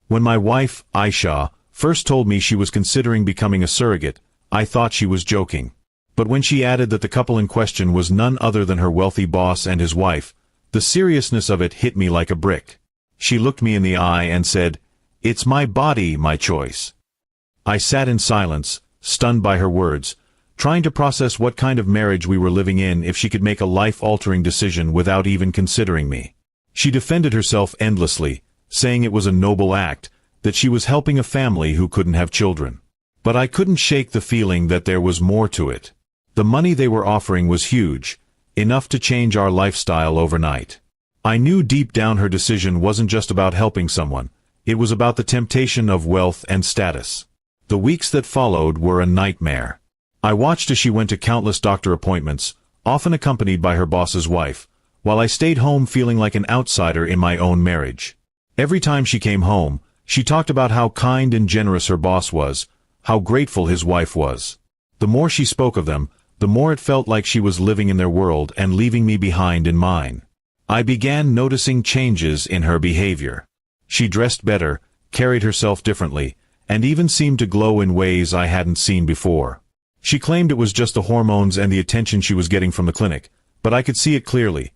When my wife, Aisha, first told me she was considering becoming a surrogate, I thought she was joking. But when she added that the couple in question was none other than her wealthy boss and his wife, the seriousness of it hit me like a brick. She looked me in the eye and said, "It's my body, my choice." I sat in silence, stunned by her words, trying to process what kind of marriage we were living in if she could make a life-altering decision without even considering me. She defended herself endlessly, saying it was a noble act, that she was helping a family who couldn't have children. But I couldn't shake the feeling that there was more to it. The money they were offering was huge, enough to change our lifestyle overnight. I knew deep down her decision wasn't just about helping someone, it was about the temptation of wealth and status. The weeks that followed were a nightmare. I watched as she went to countless doctor appointments, often accompanied by her boss's wife, while I stayed home feeling like an outsider in my own marriage. Every time she came home, she talked about how kind and generous her boss was, how grateful his wife was. The more she spoke of them, the more it felt like she was living in their world and leaving me behind in mine. I began noticing changes in her behavior. She dressed better, carried herself differently, and even seemed to glow in ways I hadn't seen before. She claimed it was just the hormones and the attention she was getting from the clinic, but I could see it clearly.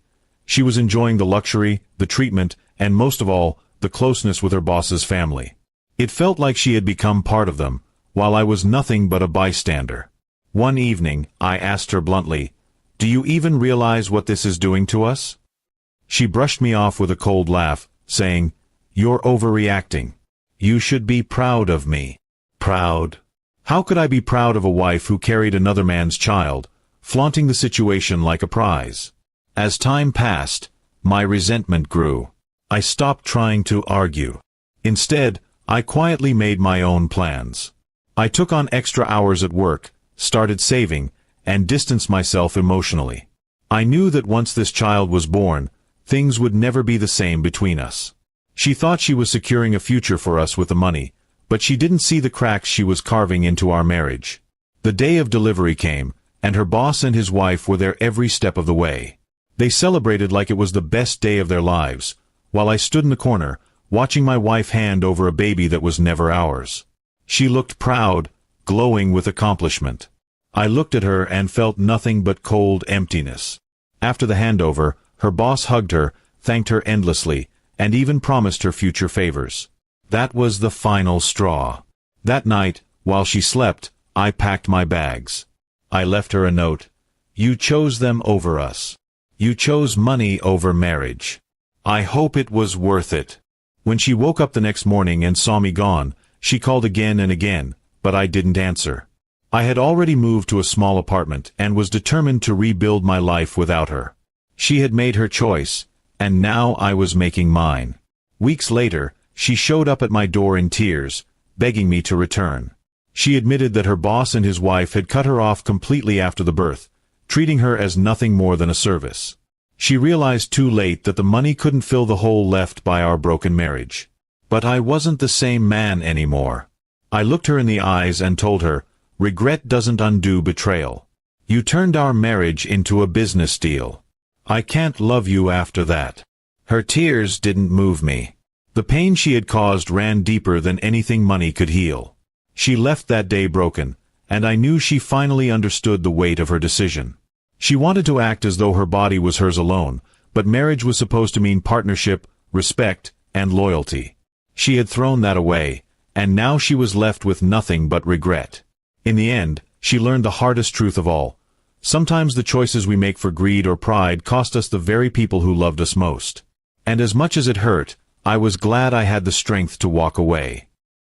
She was enjoying the luxury, the treatment, and most of all, the closeness with her boss's family. It felt like she had become part of them, while I was nothing but a bystander. One evening, I asked her bluntly, "Do you even realize what this is doing to us?" She brushed me off with a cold laugh, saying, "You're overreacting. You should be proud of me." Proud? How could I be proud of a wife who carried another man's child, flaunting the situation like a prize? As time passed, my resentment grew. I stopped trying to argue. Instead, I quietly made my own plans. I took on extra hours at work, started saving, and distanced myself emotionally. I knew that once this child was born, things would never be the same between us. She thought she was securing a future for us with the money, but she didn't see the cracks she was carving into our marriage. The day of delivery came, and her boss and his wife were there every step of the way. They celebrated like it was the best day of their lives, while I stood in the corner, watching my wife hand over a baby that was never ours. She looked proud, glowing with accomplishment. I looked at her and felt nothing but cold emptiness. After the handover, her boss hugged her, thanked her endlessly, and even promised her future favors. That was the final straw. That night, while she slept, I packed my bags. I left her a note. "You chose them over us. You chose money over marriage. I hope it was worth it." When she woke up the next morning and saw me gone, she called again and again, but I didn't answer. I had already moved to a small apartment and was determined to rebuild my life without her. She had made her choice, and now I was making mine. Weeks later, she showed up at my door in tears, begging me to return. She admitted that her boss and his wife had cut her off completely after the birth, treating her as nothing more than a service. She realized too late that the money couldn't fill the hole left by our broken marriage. But I wasn't the same man anymore. I looked her in the eyes and told her, "Regret doesn't undo betrayal. You turned our marriage into a business deal. I can't love you after that." Her tears didn't move me. The pain she had caused ran deeper than anything money could heal. She left that day broken, and I knew she finally understood the weight of her decision. She wanted to act as though her body was hers alone, but marriage was supposed to mean partnership, respect, and loyalty. She had thrown that away, and now she was left with nothing but regret. In the end, she learned the hardest truth of all. Sometimes the choices we make for greed or pride cost us the very people who loved us most. And as much as it hurt, I was glad I had the strength to walk away.